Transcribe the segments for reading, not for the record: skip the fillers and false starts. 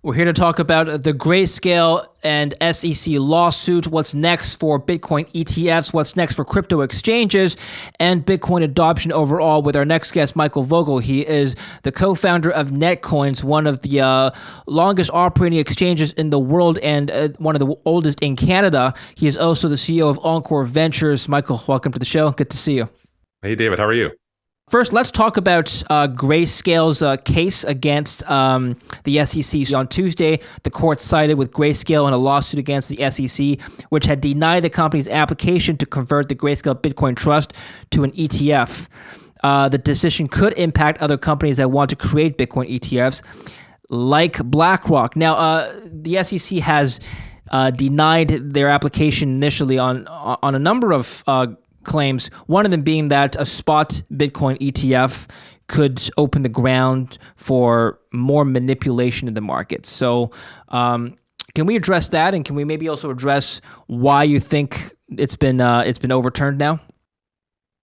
We're here to talk about the Grayscale and SEC lawsuit, what's next for Bitcoin ETFs, what's next for crypto exchanges, and Bitcoin adoption overall with our next guest, Michael Vogel. He is the co-founder of Netcoins, one of the longest operating exchanges in the world and one of the oldest in Canada. He is also the CEO of Encore Ventures. Michael, welcome to the show. Good to see you. Hey, David. How are you? First, let's talk about Grayscale's case against the SEC. On Tuesday, the court sided with Grayscale in a lawsuit against the SEC, which had denied the company's application to convert the Grayscale Bitcoin Trust to an ETF. The decision could impact other companies that want to create Bitcoin ETFs, like BlackRock. Now, the SEC has denied their application initially on a number of claims, one of them being that a spot Bitcoin ETF could open the ground for more manipulation in the market. So can we address that, and can we maybe also address why you think it's been overturned now?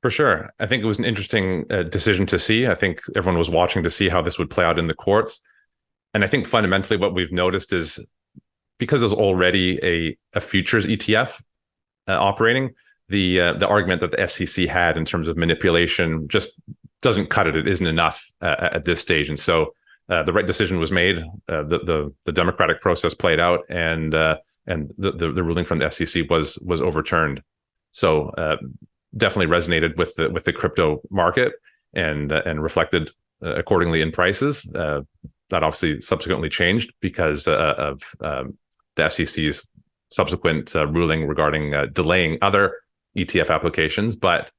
For sure. I think it was an interesting decision to see. I think everyone was watching to see how this would play out in the courts. And I think fundamentally what we've noticed is because there's already a futures ETF operating, the argument that the SEC had in terms of manipulation just doesn't cut it. It isn't enough at this stage. And so the right decision was made. The democratic process played out, and the ruling from the SEC was overturned. So definitely resonated with the crypto market and reflected accordingly in prices. That obviously subsequently changed because of the SEC's subsequent ruling regarding delaying other ETF applications, but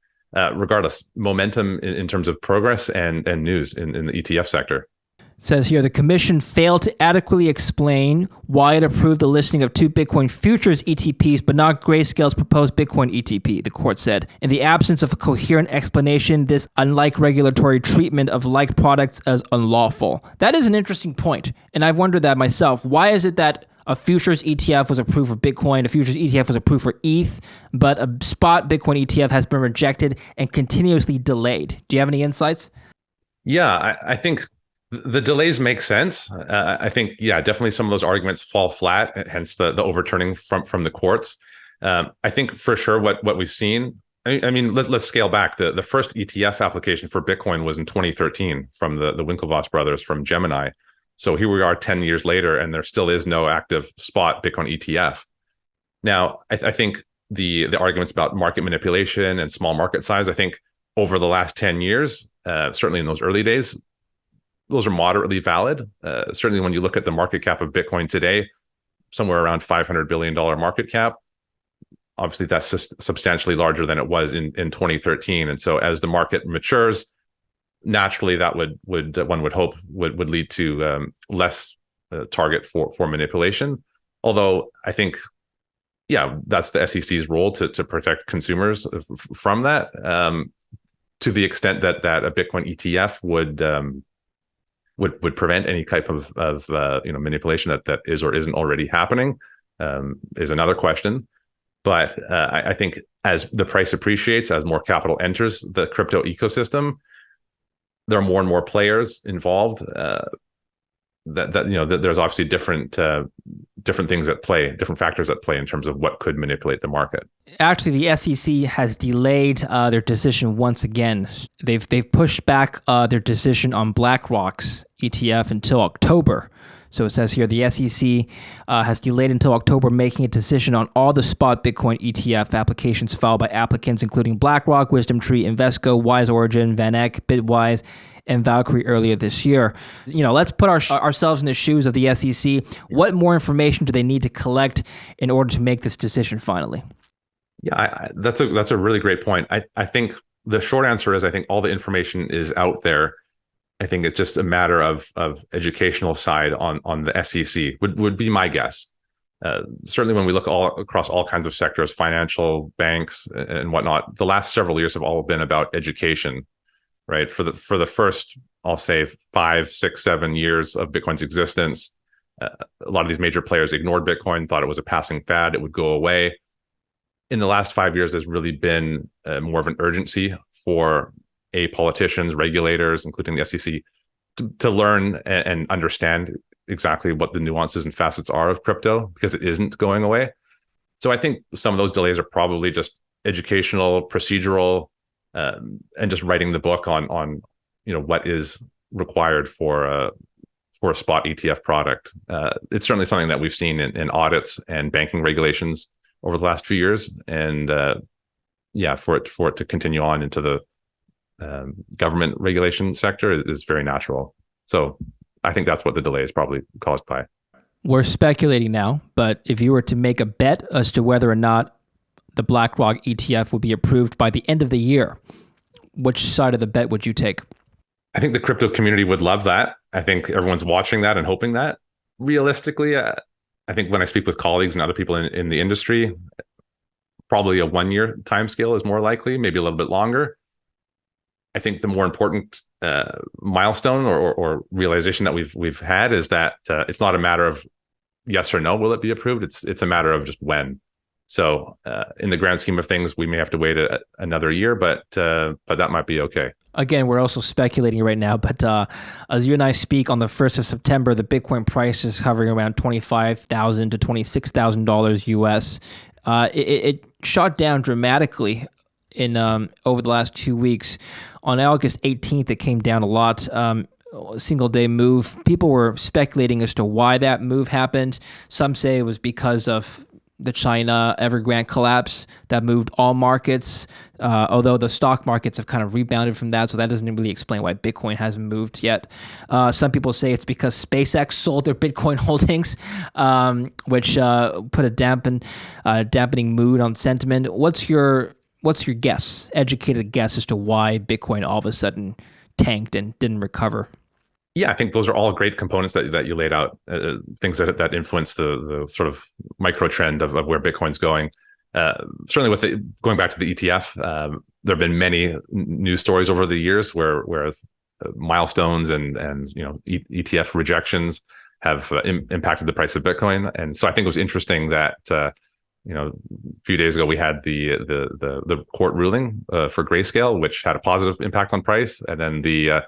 regardless, momentum in terms of progress and news in the ETF sector. It says here, the commission failed to adequately explain why it approved the listing of two Bitcoin futures ETPs, but not Grayscale's proposed Bitcoin ETP, the court said. In the absence of a coherent explanation, this unlike regulatory treatment of like products as unlawful. That is an interesting point, and I've wondered that myself. Why is it that a futures ETF was approved for Bitcoin, a futures ETF was approved for ETH, but a spot Bitcoin ETF has been rejected and continuously delayed? Do you have any insights? Yeah, I think the delays make sense. I think, definitely some of those arguments fall flat, hence the overturning from the courts. I think for sure what we've seen, I mean, let's scale back. The first ETF application for Bitcoin was in 2013 from the Winklevoss brothers from Gemini. So here we are 10 years later, and there still is no active spot Bitcoin ETF. Now, I think the arguments about market manipulation and small market size, I think over the last 10 years, certainly in those early days, those are moderately valid. Certainly when you look at the market cap of Bitcoin today, somewhere around $500 billion market cap, obviously that's substantially larger than it was in 2013. And so as the market matures, naturally that would one would hope would lead to less target for manipulation. Although I think, that's the SEC's role to protect consumers from that. To the extent that a Bitcoin ETF would prevent any type of manipulation that is or isn't already happening is another question. But I think as the price appreciates, as more capital enters the crypto ecosystem, there are more and more players involved. That there's obviously different things at play, different factors at play in terms of what could manipulate the market. Actually, the SEC has delayed their decision once again. They've pushed back their decision on BlackRock's ETF until October. So it says here the SEC has delayed until October making a decision on all the spot Bitcoin ETF applications filed by applicants, including BlackRock, WisdomTree, Invesco, Wise Origin, VanEck, Bitwise, and Valkyrie earlier this year. Let's put ourselves in the shoes of the SEC. What more information do they need to collect in order to make this decision finally? Yeah, that's a really great point. I think the short answer is I think all the information is out there. I think it's just a matter of educational side on the SEC would be my guess. Certainly when we look all across all kinds of sectors, financial, banks, and whatnot, the last several years have all been about education, right? For the first, I'll say 5, 6, 7 years of Bitcoin's existence, a lot of these major players ignored Bitcoin, thought it was a passing fad, it would go away. In the last 5 years, there's really been more of an urgency for politicians, regulators, including the SEC, to learn and understand exactly what the nuances and facets are of crypto because it isn't going away. So I think some of those delays are probably just educational, procedural, and just writing the book on what is required for a spot ETF product. It's certainly something that we've seen in audits and banking regulations over the last few years, and for it to continue on into the government regulation sector is very natural. So I think that's what the delay is probably caused by. We're speculating now, but if you were to make a bet as to whether or not the BlackRock ETF would be approved by the end of the year, which side of the bet would you take? I think the crypto community would love that. I think everyone's watching that and hoping that. Realistically, I think when I speak with colleagues and other people in the industry, probably a 1-year timescale is more likely, maybe a little bit longer. I think the more important milestone or realization that we've had is that it's not a matter of yes or no, will it be approved? It's a matter of just when. So in the grand scheme of things, we may have to wait another year, but that might be okay. Again, we're also speculating right now, but as you and I speak on the 1st of September, the Bitcoin price is hovering around $25,000 to $26,000 US. It shot down dramatically in over the last 2 weeks. On August 18th, it came down a lot. A single day move. People were speculating as to why that move happened. Some say it was because of the China Evergrande collapse that moved all markets, although the stock markets have kind of rebounded from that, so that doesn't really explain why Bitcoin hasn't moved yet. Some people say it's because SpaceX sold their Bitcoin holdings, which put a dampening mood on sentiment. What's your guess, educated guess, as to why Bitcoin all of a sudden tanked and didn't recover? Yeah, I think those are all great components that you laid out, things that influence the sort of micro trend of where Bitcoin's going. Certainly with going back to the ETF, there have been many news stories over the years where milestones and ETF rejections have impacted the price of Bitcoin. And so I think it was interesting that a few days ago we had the court ruling for Grayscale, which had a positive impact on price, and then the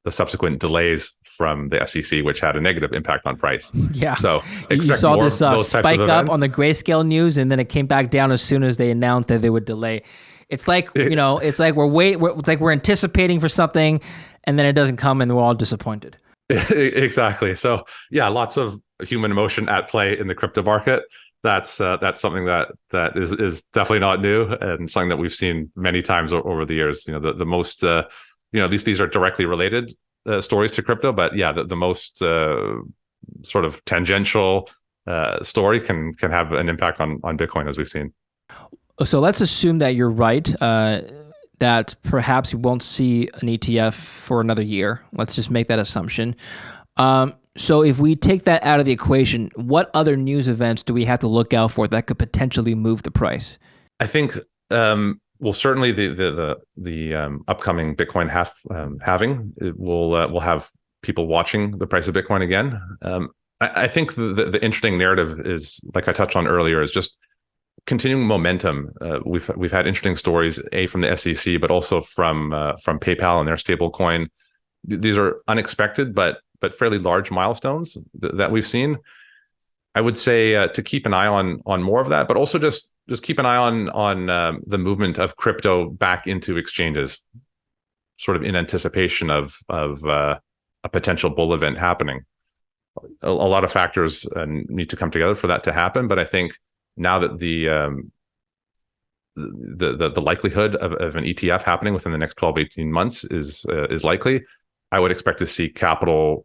subsequent delays from the SEC, which had a negative impact on price. Yeah. So you saw this spike up on the Grayscale news, and then it came back down as soon as they announced that they would delay. It's like it's like we're anticipating for something, and then it doesn't come, and we're all disappointed. Exactly. So yeah, lots of human emotion at play in the crypto market. That's something that is definitely not new, and something that we've seen many times over the years. The most these are directly related stories to crypto, but yeah, the most sort of tangential story can have an impact on Bitcoin, as we've seen. So let's assume that you're right, that perhaps we won't see an ETF for another year. Let's just make that assumption. So if we take that out of the equation, what other news events do we have to look out for that could potentially move the price? I think well, certainly the upcoming Bitcoin halving will have people watching the price of Bitcoin again. I think the interesting narrative is, like I touched on earlier, is just continuing momentum. We've had interesting stories, from the SEC, but also from PayPal and their stablecoin. These are unexpected, but fairly large milestones that we've seen. I would say to keep an eye on more of that, but also just keep an eye on the movement of crypto back into exchanges, sort of in anticipation of a potential bull event happening. A lot of factors need to come together for that to happen, but I think now that the likelihood of an ETF happening within the next 12-18 months is likely, I would expect to see capital,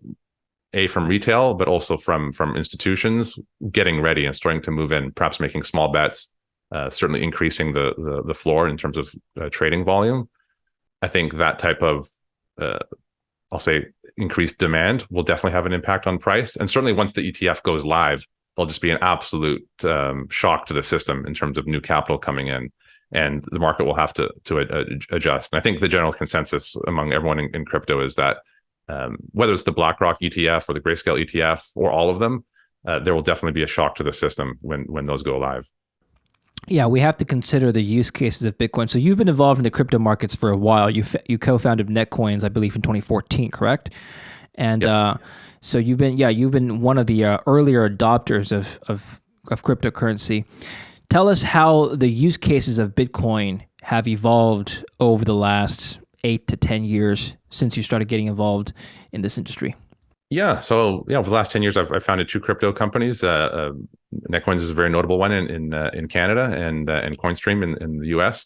from retail, but also from institutions getting ready and starting to move in, perhaps making small bets, certainly increasing the floor in terms of trading volume. I think that type of, I'll say, increased demand will definitely have an impact on price. And certainly once the ETF goes live, there'll just be an absolute shock to the system in terms of new capital coming in, and the market will have to adjust. And I think the general consensus among everyone in crypto is that whether it's the BlackRock ETF or the Grayscale ETF or all of them, there will definitely be a shock to the system when those go live. Yeah, we have to consider the use cases of Bitcoin. So you've been involved in the crypto markets for a while. You co-founded Netcoins, I believe, in 2014, correct? And yes. So you've been one of the earlier adopters of cryptocurrency. Tell us how the use cases of Bitcoin have evolved over the last 8 to 10 years since you started getting involved in this industry. Yeah. So over the last 10 years, I've founded two crypto companies. Netcoins is a very notable one in Canada, and Coinstream in the US.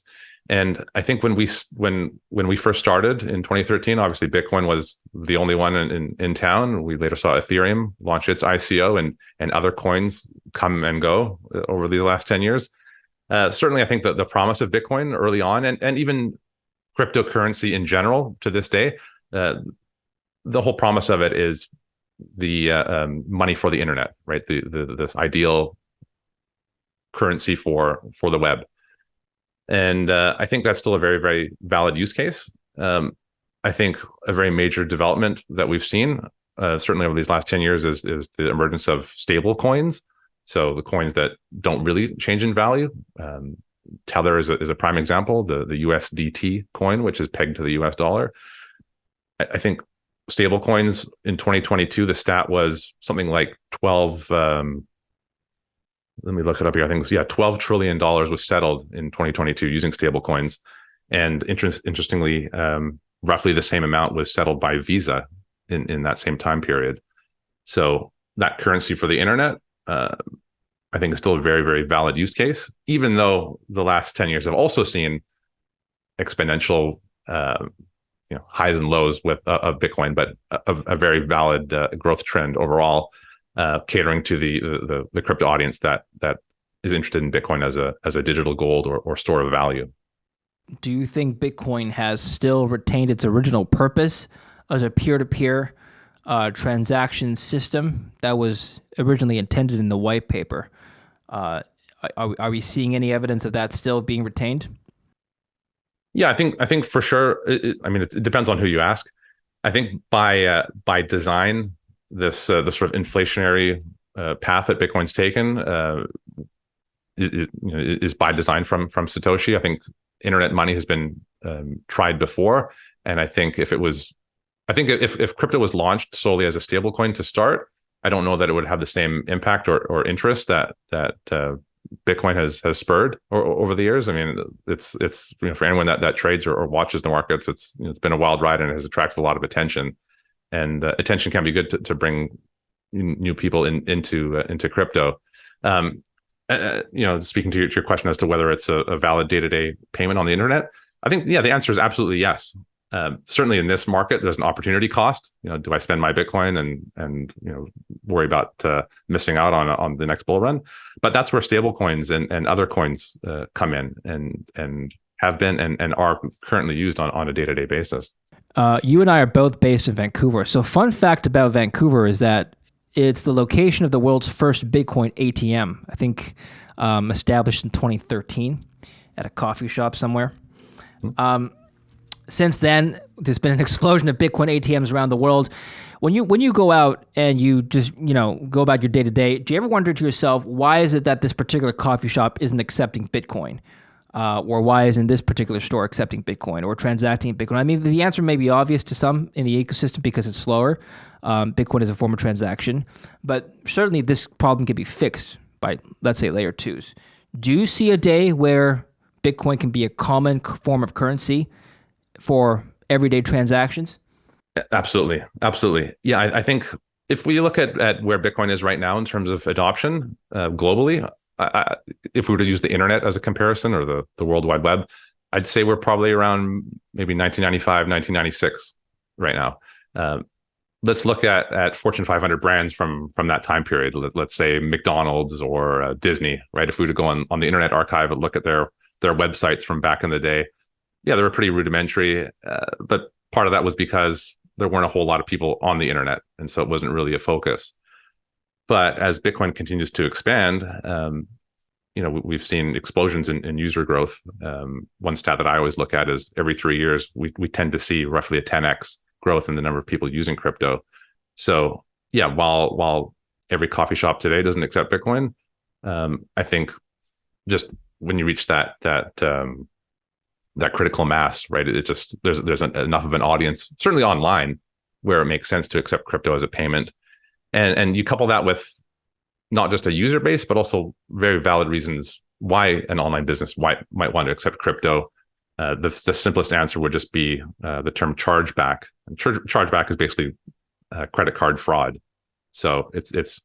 And I think when we first started in 2013, obviously Bitcoin was the only one in town. We later saw Ethereum launch its ICO, and other coins come and go over these last 10 years. Certainly, I think that the promise of Bitcoin early on, and even cryptocurrency in general to this day, the whole promise of it is the money for the internet, right? This ideal currency for the web. And I think that's still a very, very valid use case. I think a very major development that we've seen, certainly over these last 10 years, is the emergence of stable coins. So the coins that don't really change in value. Tether is a prime example, the USDT coin, which is pegged to the US dollar. I think stable coins in 2022, the stat was something like 12, let me look it up here. I think $12 trillion was settled in 2022 using stable coins. And interestingly, roughly the same amount was settled by Visa in that same time period. So that currency for the internet, I think is still a very, very valid use case, even though the last 10 years have also seen exponential highs and lows of Bitcoin, but a very valid growth trend overall, catering to the crypto audience that is interested in Bitcoin as a digital gold or store of value. Do you think Bitcoin has still retained its original purpose as a peer-to-peer transaction system that was originally intended in the white paper? Are we seeing any evidence of that still being retained? Yeah, I think for sure. It depends on who you ask. I think by design, this the sort of inflationary path that Bitcoin's taken is by design from Satoshi. I think internet money has been tried before, and I think if crypto was launched solely as a stablecoin to start, I don't know that it would have the same impact or interest that Bitcoin has spurred over the years. I mean, it's for anyone that trades or watches the markets, it's been a wild ride and it has attracted a lot of attention. And attention can be good to bring new people into crypto. Speaking to your question as to whether it's a valid day-to-day payment on the internet, I think the answer is absolutely yes. Certainly in this market, there's an opportunity cost. Do I spend my Bitcoin and worry about missing out on the next bull run? But that's where stable coins and other coins come in and have been and are currently used on a day-to-day basis. You and I are both based in Vancouver. So fun fact about Vancouver is that it's the location of the world's first Bitcoin ATM, I think established in 2013 at a coffee shop somewhere. Since then, there's been an explosion of Bitcoin ATMs around the world. When you go out and you just go about your day to day, do you ever wonder to yourself, why is it that this particular coffee shop isn't accepting Bitcoin, or why isn't this particular store accepting Bitcoin or transacting Bitcoin? I mean, the answer may be obvious to some in the ecosystem because it's slower. Bitcoin is a form of transaction, but certainly this problem can be fixed by, let's say, layer twos. Do you see a day where Bitcoin can be a common form of currency for everyday transactions? Absolutely. Yeah, I think if we look at where Bitcoin is right now in terms of adoption globally, if we were to use the internet as a comparison or the World Wide Web, I'd say we're probably around maybe 1995, 1996 right now. Let's look at Fortune 500 brands from that time period. Let's say McDonald's or Disney, right? If we were to go on the Internet Archive and look at their websites from back in the day, yeah, they were pretty rudimentary, but part of that was because there weren't a whole lot of people on the internet, and so it wasn't really a focus. But as Bitcoin continues to expand, we've seen explosions in user growth. One stat that I always look at is every 3 years, we tend to see roughly a 10x growth in the number of people using crypto. So yeah, while every coffee shop today doesn't accept Bitcoin, I think just when you reach that critical mass, right? It just there's enough of an audience, certainly online, where it makes sense to accept crypto as a payment. And you couple that with not just a user base, but also very valid reasons why an online business might want to accept crypto. The simplest answer would just be the term chargeback. And chargeback is basically credit card fraud. So it's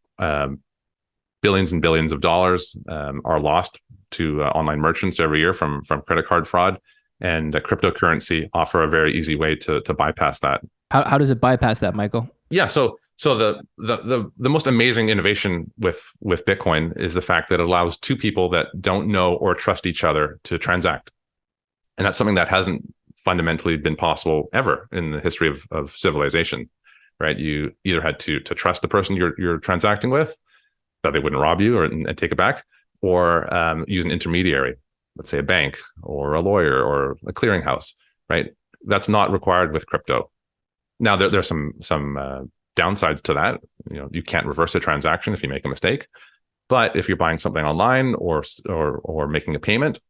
billions and billions of dollars are lost to online merchants every year from credit card fraud, and cryptocurrency offer a very easy way to bypass that. How does it bypass that, Michael? Yeah, so the most amazing innovation with Bitcoin is the fact that it allows two people that don't know or trust each other to transact, and that's something that hasn't fundamentally been possible ever in the history of civilization. Right? You either had to trust the person you're transacting with, that they wouldn't rob you and take it back, or use an intermediary, let's say a bank or a lawyer or a clearinghouse. Right? That's not required with crypto. Now there's some downsides to that. You can't reverse a transaction if you make a mistake. But if you're buying something online or making a payment,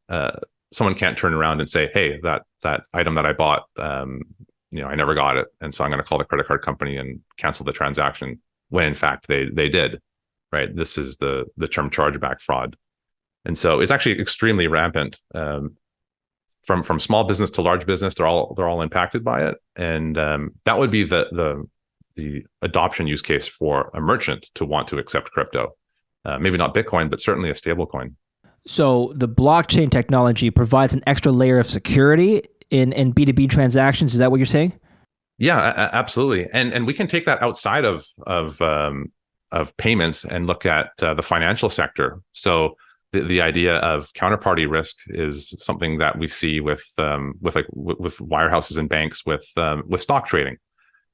someone can't turn around and say, "Hey, that item that I bought, I never got it, and so I'm going to call the credit card company and cancel the transaction," when in fact they did. Right? This is the term chargeback fraud, and so it's actually extremely rampant. From small business to large business, they're all impacted by it, and that would be the adoption use case for a merchant to want to accept crypto. Maybe not Bitcoin, but certainly a stablecoin. So the blockchain technology provides an extra layer of security in B2B transactions. Is that what you're saying? Yeah, absolutely. And we can take that outside of payments and look at the financial sector. So the idea of counterparty risk is something that we see with wirehouses and banks with stock trading,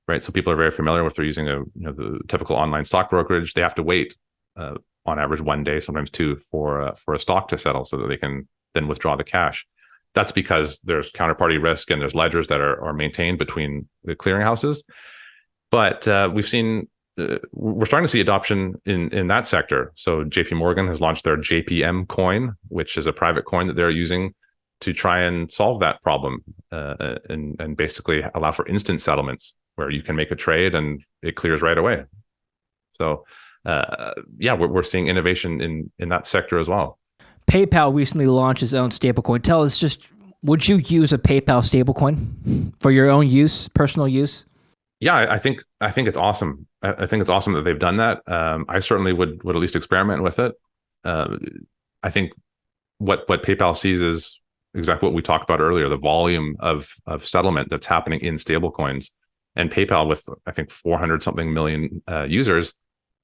right? So people are very familiar with. They're using the typical online stock brokerage. They have to wait on average 1 day, sometimes 2, for a stock to settle, so that they can then withdraw the cash. That's because there's counterparty risk and there's ledgers that are maintained between the clearinghouses. But we're starting to see adoption in that sector. So JP Morgan has launched their JPM coin, which is a private coin that they're using to try and solve that problem and basically allow for instant settlements where you can make a trade and it clears right away. So we're seeing innovation in that sector as well. PayPal recently launched its own stablecoin. Tell us, would you use a PayPal stablecoin for your own use, personal use? Yeah, I think it's awesome. I think it's awesome that they've done that. I certainly would at least experiment with it. I think what PayPal sees is exactly what we talked about earlier: the volume of settlement that's happening in stablecoins. And PayPal, with I think 400 something million users,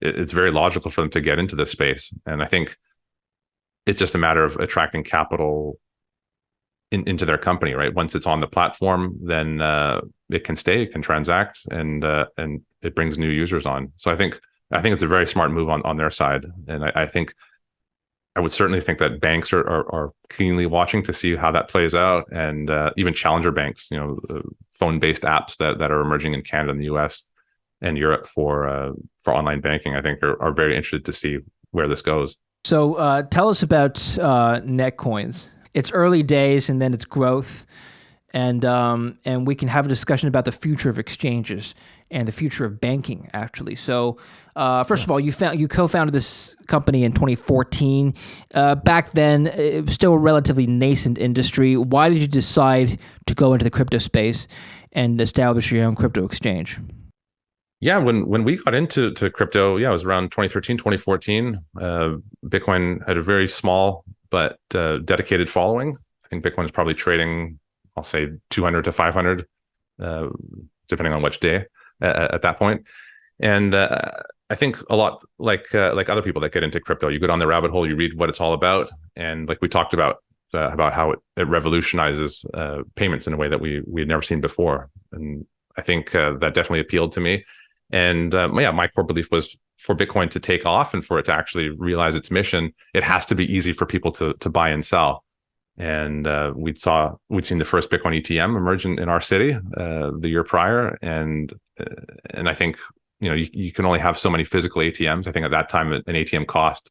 it's very logical for them to get into this space. And I think it's just a matter of attracting capital into their company, right? Once it's on the platform, then it can stay, it can transact, and it brings new users on. So I think it's a very smart move on their side, and I would certainly think that banks are keenly watching to see how that plays out, and even challenger banks, phone-based apps that are emerging in Canada and the US and Europe for online banking, I think are very interested to see where this goes. So tell us about Netcoins. It's early days, and then it's growth, and we can have a discussion about the future of exchanges and the future of banking, actually. So, first of all, you co-founded this company in 2014. Back then, it was still a relatively nascent industry. Why did you decide to go into the crypto space and establish your own crypto exchange? Yeah, when we got into crypto, it was around 2013, 2014. Bitcoin had a very small but dedicated following. I think Bitcoin is probably trading, I'll say 200 to 500, depending on which day at that point. And I think a lot like other people that get into crypto, you go down the rabbit hole, you read what it's all about, and like we talked about how it revolutionizes payments in a way that we had never seen before. And I think that definitely appealed to me. And my core belief was, for Bitcoin to take off and for it to actually realize its mission, it has to be easy for people to buy and sell. And we'd seen the first Bitcoin ETF emerge in our city the year prior, and I think you can only have so many physical ATMs. I think at that time an ATM cost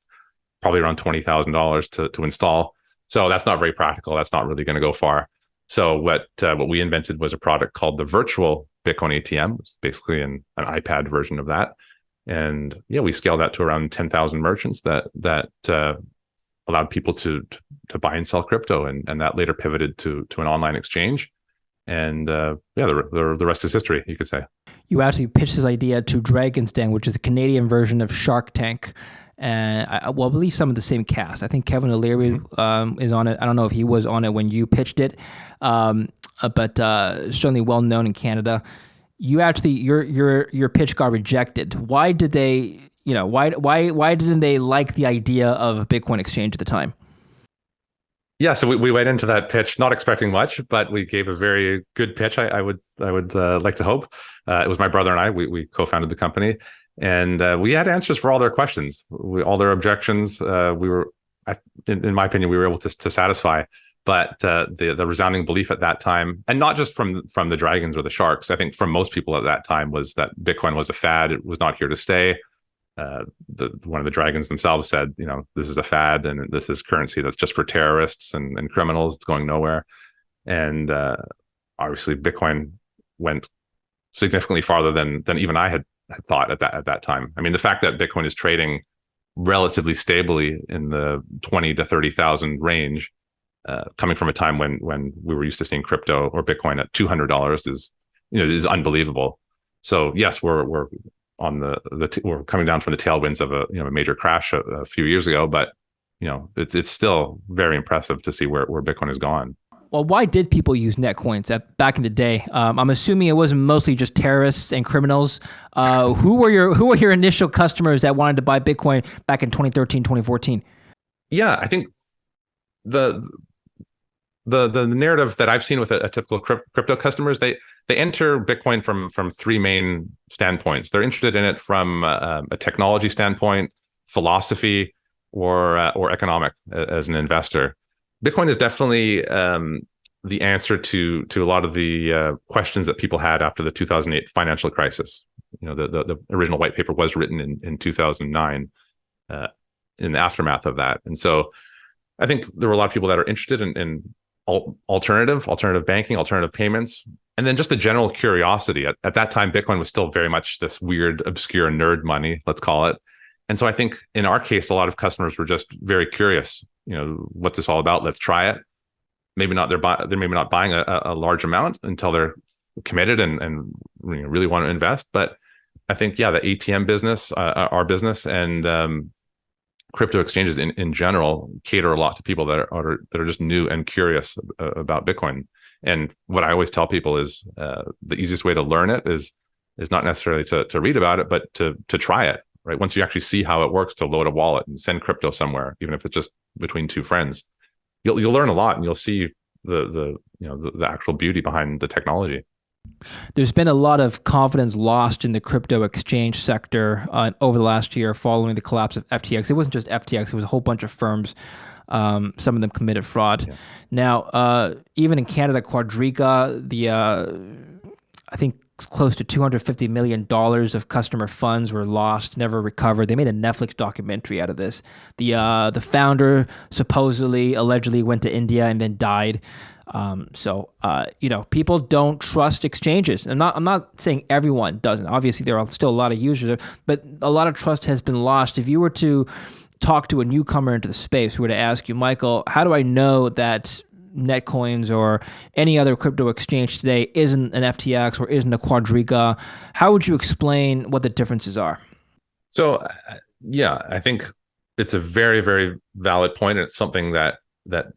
probably around $20,000 to install. So that's not very practical. That's not really going to go far. So what we invented was a product called the virtual Bitcoin ATM. It's basically an iPad version of that. And yeah, we scaled that to around 10,000 merchants that allowed people to buy and sell crypto, and that later pivoted to an online exchange. And yeah, the rest is history, you could say. You actually pitched this idea to Dragon's Den, which is a Canadian version of Shark Tank. And I believe some of the same cast. I think Kevin O'Leary is on it. I don't know if he was on it when you pitched it, but certainly well known in Canada. You actually your pitch got rejected. Why did they? Why didn't they like the idea of a Bitcoin exchange at the time? Yeah, so we went into that pitch not expecting much, but we gave a very good pitch. I would like to hope. It was my brother and I. We co-founded the company, and we had answers for all their questions, all their objections. In my opinion, we were able to satisfy. But the resounding belief at that time, and not just from the dragons or the sharks, I think from most people at that time, was that Bitcoin was a fad. It was not here to stay. One of the dragons themselves said, this is a fad, and this is currency that's just for terrorists and criminals. It's going nowhere. And obviously, Bitcoin went significantly farther than even I had thought at that time. I mean, the fact that Bitcoin is trading relatively stably in the 20 to 30,000 range, coming from a time when we were used to seeing crypto or Bitcoin at $200 is unbelievable. So yes, we're on we're coming down from the tailwinds of a major crash a few years ago, but it's still very impressive to see where Bitcoin has gone. Well, why did people use Netcoins back in the day? I'm assuming it wasn't mostly just terrorists and criminals. Who were your initial customers that wanted to buy Bitcoin back in 2013, 2014? Yeah, I think the narrative that I've seen with a typical crypto customers, they enter Bitcoin from three main standpoints. They're interested in it from a technology standpoint, philosophy, or economic as an investor. Bitcoin is definitely the answer to a lot of the questions that people had after the 2008 financial crisis. The original white paper was written in 2009 in the aftermath of that. And so I think there were a lot of people that are interested in alternative banking, alternative payments, and then just the general curiosity. At that time, Bitcoin was still very much this weird, obscure nerd money, let's call it. And so I think in our case, a lot of customers were just very curious. What's this all about? Let's try it. Maybe not. They're maybe not buying a large amount until they're committed and really want to invest. But I think, yeah, the ATM business, our business, and crypto exchanges in general cater a lot to people that are just new and curious about Bitcoin. And what I always tell people is the easiest way to learn it is not necessarily to read about it, but to try it. Right. Once you actually see how it works, to load a wallet and send crypto somewhere, even if it's just between two friends, you'll learn a lot, and you'll see the actual beauty behind the technology. There's been a lot of confidence lost in the crypto exchange sector over the last year following the collapse of FTX. It wasn't just FTX; it was a whole bunch of firms. Some of them committed fraud. Yeah. Now, even in Canada, Quadriga, I think close to $250 million of customer funds were lost, never recovered. They made a Netflix documentary out of this. The founder allegedly went to India and then died. So people don't trust exchanges. I'm not saying everyone doesn't. Obviously, there are still a lot of users, but a lot of trust has been lost. If you were to talk to a newcomer into the space who were to ask you, Michael, how do I know that Netcoins or any other crypto exchange today isn't an FTX or isn't a Quadriga? How would you explain what the differences are? So, yeah, I think it's a very, very valid point, and it's something that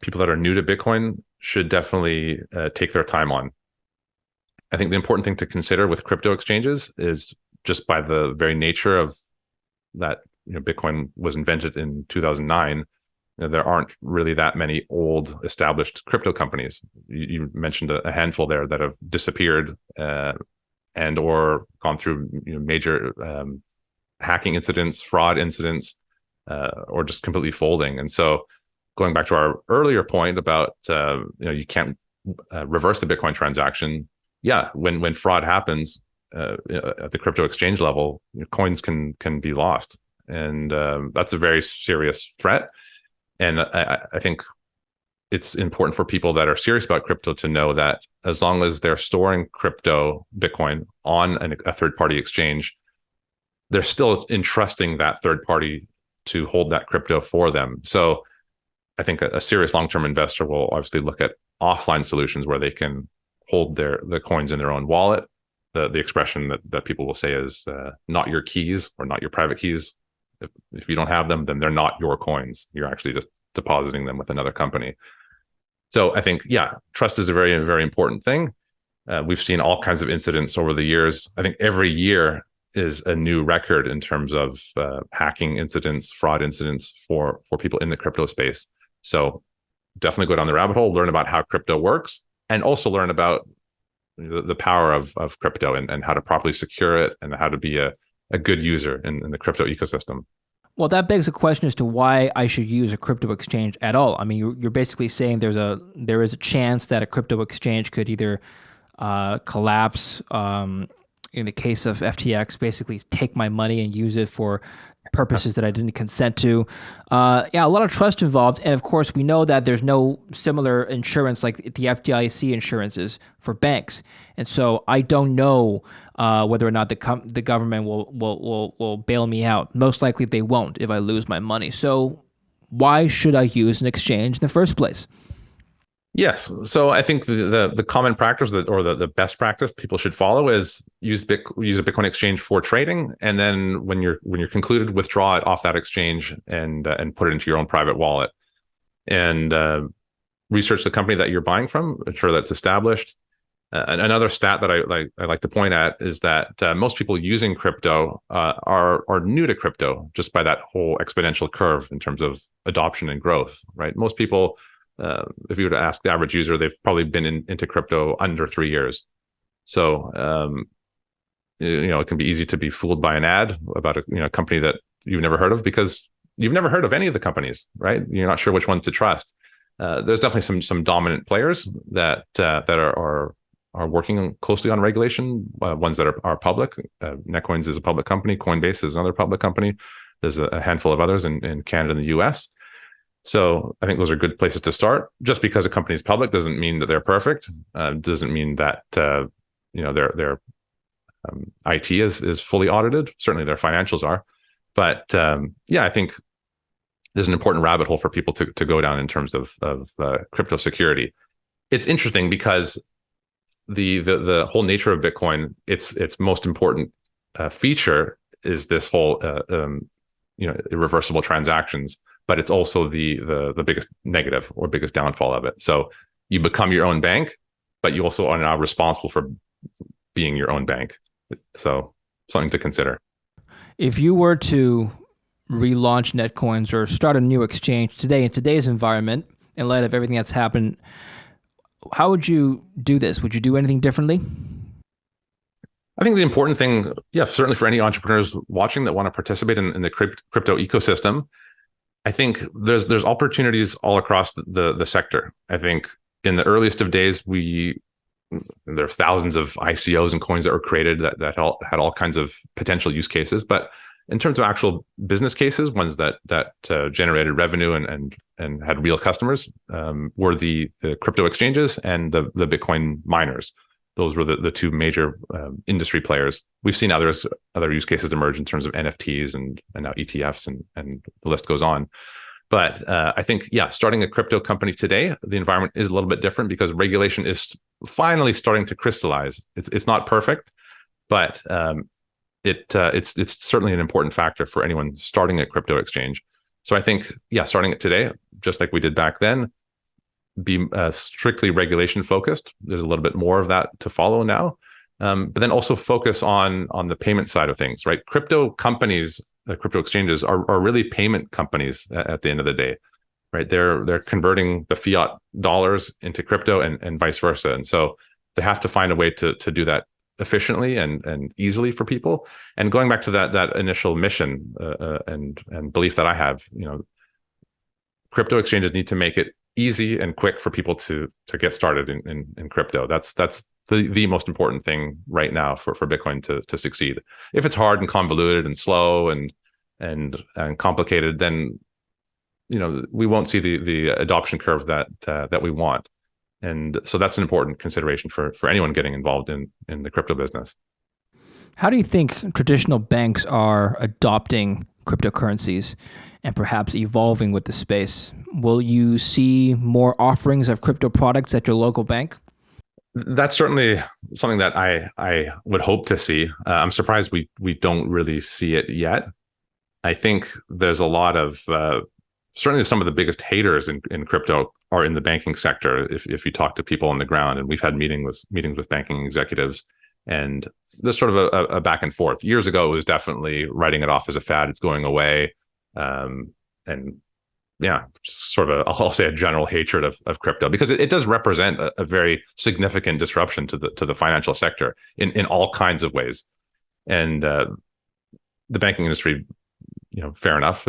people that are new to Bitcoin should definitely take their time on. I think the important thing to consider with crypto exchanges is just by the very nature of that, Bitcoin was invented in 2009. There aren't really that many old established crypto companies. You mentioned a handful there that have disappeared and or gone through major hacking incidents, fraud incidents, or just completely folding. And so going back to our earlier point about, you can't reverse the Bitcoin transaction. Yeah, when fraud happens at the crypto exchange level, coins can be lost. And that's a very serious threat. And I think it's important for people that are serious about crypto to know that as long as they're storing Bitcoin on a third-party exchange, they're still entrusting that third party to hold that crypto for them. So I think a serious long-term investor will obviously look at offline solutions where they can hold the coins in their own wallet. The expression that people will say is not your keys or not your private keys. If you don't have them, then they're not your coins. You're actually just depositing them with another company. So I think, yeah, trust is a very, very important thing. We've seen all kinds of incidents over the years. I think every year is a new record in terms of hacking incidents, fraud incidents for people in the crypto space. So definitely go down the rabbit hole, learn about how crypto works, and also learn about the power of crypto and how to properly secure it and how to be a good user in the crypto ecosystem. Well, that begs the question as to why I should use a crypto exchange at all. I mean, you're basically saying there is a chance that a crypto exchange could either collapse, in the case of FTX, basically take my money and use it for purposes that I didn't consent to. Yeah, a lot of trust involved. And of course, we know that there's no similar insurance like the FDIC insurances for banks. And so I don't know whether or not the government will bail me out. Most likely they won't if I lose my money. So why should I use an exchange in the first place? Yes. So I think the common practice or the best practice people should follow is use a Bitcoin exchange for trading, and then when you're concluded, withdraw it off that exchange and put it into your own private wallet. And research the company that you're buying from, ensure that's established. Another stat that I like to point at is that most people using crypto are new to crypto just by that whole exponential curve in terms of adoption and growth. Right? Most people, if you were to ask the average user, they've probably been into crypto under 3 years. So, it can be easy to be fooled by an ad about a company that you've never heard of because you've never heard of any of the companies, right? You're not sure which one to trust. There's definitely some dominant players that are working closely on regulation. Ones that are public. Netcoins is a public company. Coinbase is another public company. There's a handful of others in Canada and the US. So I think those are good places to start. Just because a company is public doesn't mean that they're perfect. Doesn't mean that their IT is fully audited. Certainly their financials are. But I think there's an important rabbit hole for people to go down in terms of crypto security. It's interesting because the whole nature of Bitcoin, its most important feature is this whole irreversible transactions. But it's also the biggest negative or biggest downfall of it. So you become your own bank, but you also are now responsible for being your own bank. So something to consider. If you were to relaunch Netcoins or start a new exchange today in today's environment, in light of everything that's happened, how would you do this? Would you do anything differently? I think the important thing, certainly for any entrepreneurs watching that want to participate in the crypto ecosystem, I think there's opportunities all across the sector. I think in the earliest of days, there are thousands of ICOs and coins that were created that had all kinds of potential use cases. But in terms of actual business cases, ones that generated revenue and had real customers, were the crypto exchanges and the Bitcoin miners. Those were the two major industry players. We've seen other use cases emerge in terms of NFTs and now ETFs and the list goes on. But I think, starting a crypto company today, the environment is a little bit different because regulation is finally starting to crystallize. It's not perfect, but it's certainly an important factor for anyone starting a crypto exchange. So I think, starting it today, just like we did back then, be strictly regulation focused. There's a little bit more of that to follow now, but then also focus on the payment side of things, right? Crypto companies, crypto exchanges are really payment companies at the end of the day, right? They're converting the fiat dollars into crypto and vice versa, and so they have to find a way to do that efficiently and easily for people. And going back to that initial mission and belief that I have, crypto exchanges need to make it easy and quick for people to get started in crypto. That's the most important thing right now for Bitcoin to succeed. If it's hard and convoluted and slow and complicated, then we won't see the adoption curve that we want. And so that's an important consideration for anyone getting involved in the crypto business. How do you think traditional banks are adopting cryptocurrencies and perhaps evolving with the space? Will you see more offerings of crypto products at your local bank? That's certainly something that I would hope to see. I'm surprised we don't really see it yet. I think there's a lot of certainly some of the biggest haters in crypto are in the banking sector. If you talk to people on the ground, and we've had meetings with banking executives, and there's sort of a back and forth. Years ago, it was definitely writing it off as a fad. It's going away, and yeah, just sort of I'll say a general hatred of crypto, because it does represent a very significant disruption to the financial sector in all kinds of ways, and the banking industry, fair enough,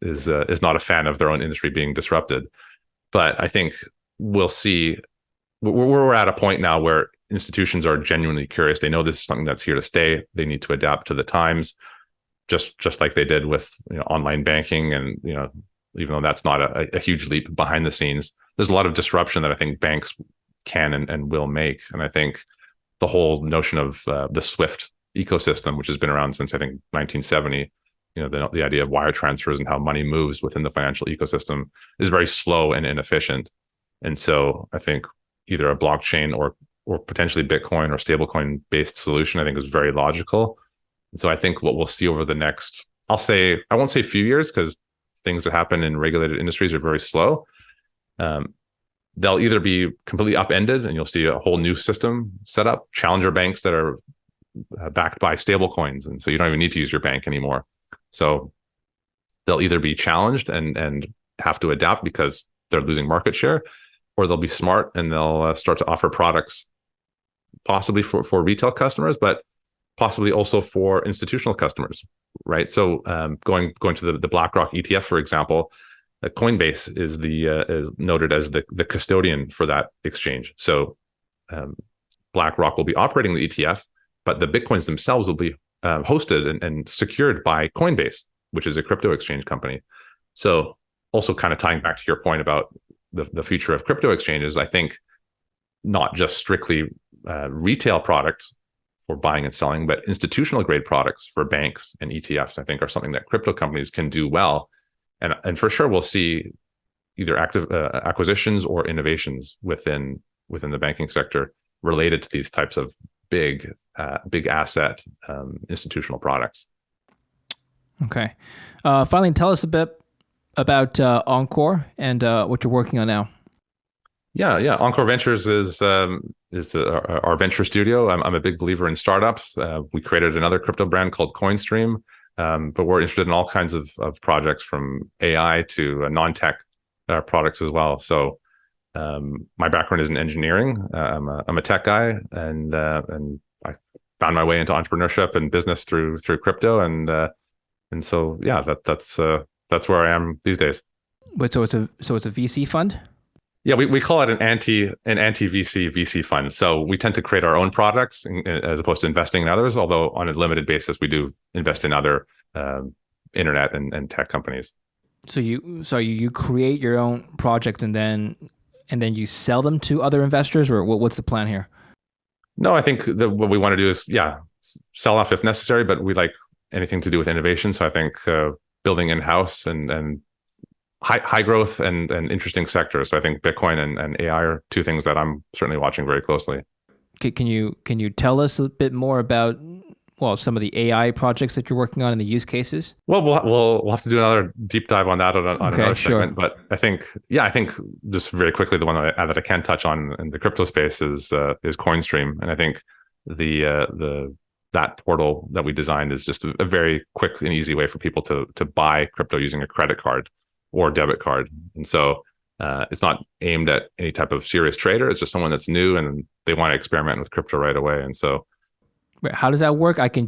is not a fan of their own industry being disrupted. But I think we'll see. We're at a point now where institutions are genuinely curious. They know this is something that's here to stay. They need to adapt to the times, just like they did with online banking. And even though that's not a huge leap behind the scenes, there's a lot of disruption that I think banks can and will make. And I think the whole notion of the SWIFT ecosystem, which has been around since I think 1970, the idea of wire transfers and how money moves within the financial ecosystem is very slow and inefficient. And so I think either a blockchain or potentially Bitcoin or stablecoin based solution, I think, is very logical. And so I think what we'll see over the next, I won't say few years, because things that happen in regulated industries are very slow. They'll either be completely upended and you'll see a whole new system set up, challenger banks that are backed by stablecoins. And so you don't even need to use your bank anymore. So they'll either be challenged and have to adapt because they're losing market share, or they'll be smart and they'll start to offer products possibly for retail customers, but possibly also for institutional customers, right? So going to the BlackRock ETF, for example, Coinbase is noted as the custodian for that exchange. So BlackRock will be operating the ETF, but the Bitcoins themselves will be hosted and secured by Coinbase, which is a crypto exchange company. So also kind of tying back to your point about the future of crypto exchanges, I think not just strictly retail products for buying and selling, but institutional grade products for banks and ETFs, I think, are something that crypto companies can do well. And for sure, we'll see either active acquisitions or innovations within the banking sector related to these types of big asset institutional products. Okay. Finally, tell us a bit about Encore and what you're working on now. Yeah. Encore Ventures is our venture studio. I'm a big believer in startups. We created another crypto brand called Coinstream, but we're interested in all kinds of projects, from AI to non-tech products as well. So my background is in engineering. I'm a tech guy, and I found my way into entrepreneurship and business through crypto, and so yeah, that's where I am these days. Wait, so it's a VC fund? Yeah, we call it an anti VC fund. So we tend to create our own products as opposed to investing in others. Although on a limited basis, we do invest in other internet and tech companies. So you create your own project and then you sell them to other investors, or what's the plan here? No, I think that what we want to do is sell off if necessary, but we like anything to do with innovation. So I think building in-house and high growth and interesting sectors. So I think Bitcoin and AI are two things that I'm certainly watching very closely. Can you tell us a bit more about some of the AI projects that you're working on and the use cases? Well, we'll have to do another deep dive on that on another segment. But I think just very quickly, the one that I can touch on in the crypto space is Coinstream, and I think that portal that we designed is just a very quick and easy way for people to buy crypto using a credit card or debit card. And so it's not aimed at any type of serious trader. It's just someone that's new and they want to experiment with crypto right away. And so how does that work? I can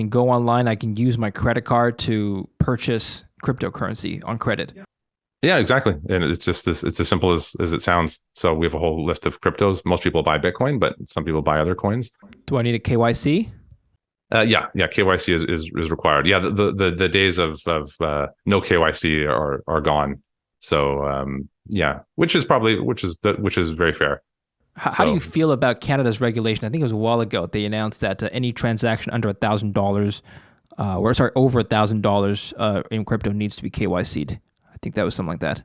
go online, I can use my credit card to purchase cryptocurrency on credit. Yeah, exactly. And it's as simple as it sounds. So we have a whole list of cryptos. Most people buy Bitcoin, but some people buy other coins. Do I need a KYC? Yeah. KYC is required. Yeah, the days of no KYC are gone. So which is very fair. How do you feel about Canada's regulation? I think it was a while ago they announced that any transaction under $1,000, over $1,000 in crypto needs to be KYC'd. I think that was something like that.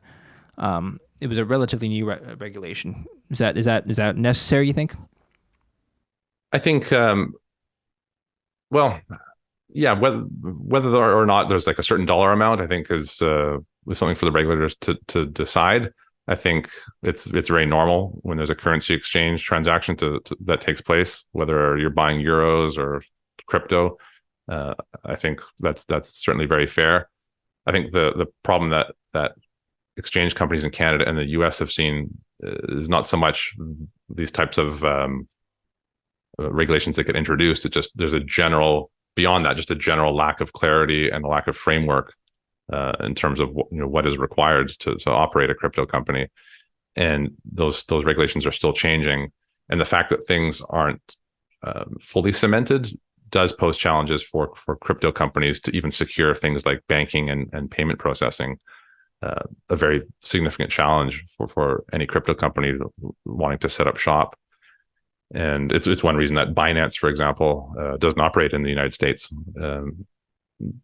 It was a relatively new regulation. Is that necessary, you think? I think, well, yeah, whether or not there's like a certain dollar amount, I think is something for the regulators to decide. I think it's very normal when there's a currency exchange transaction that takes place, whether you're buying euros or crypto. I think that's certainly very fair. I think the problem that exchange companies in Canada and the US have seen is not so much these types of regulations that get introduced. It's just there's a general lack of clarity and a lack of framework in terms of what is required to operate a crypto company, and those regulations are still changing. And the fact that things aren't fully cemented does pose challenges for crypto companies to even secure things like banking and payment processing. A very significant challenge for any crypto company wanting to set up shop. And it's one reason that Binance, for example, doesn't operate in the United States.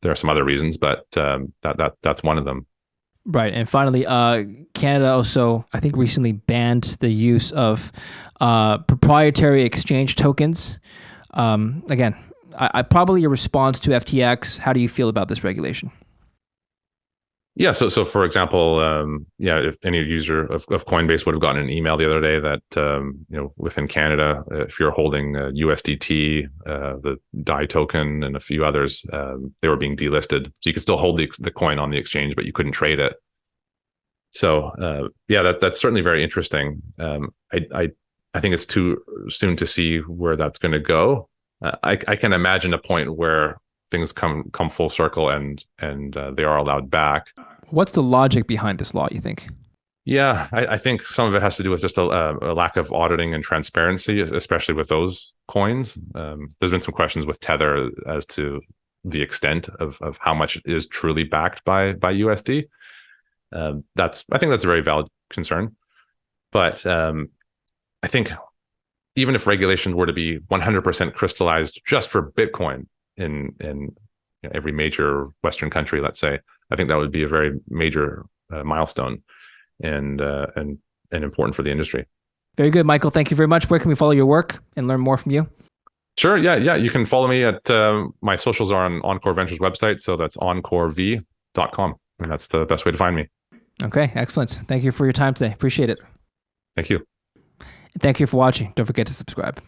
There are some other reasons, but that's one of them. Right. And finally, Canada also, I think, recently banned the use of proprietary exchange tokens. Again, I probably a response to FTX. How do you feel about this regulation? Yeah. So for example, if any user of Coinbase would have gotten an email the other day that, within Canada, if you're holding USDT, the DAI token and a few others, they were being delisted. So you could still hold the coin on the exchange, but you couldn't trade it. So that's certainly very interesting. I think it's too soon to see where that's going to go. I can imagine a point where things come full circle and they are allowed back. What's the logic behind this law, you think? Yeah, I think some of it has to do with just a lack of auditing and transparency, especially with those coins. There's been some questions with Tether as to the extent of how much is truly backed by USD. I think that's a very valid concern. But I think even if regulations were to be 100% crystallized just for Bitcoin in every major Western country, let's say, I think that would be a very major milestone and important for the industry. Very good, Michael. Thank you very much. Where can we follow your work and learn more from you? Sure. Yeah. You can follow me at my socials are on Encore Ventures website. So that's encorev.com. And that's the best way to find me. Okay. Excellent. Thank you for your time today. Appreciate it. Thank you. And thank you for watching. Don't forget to subscribe.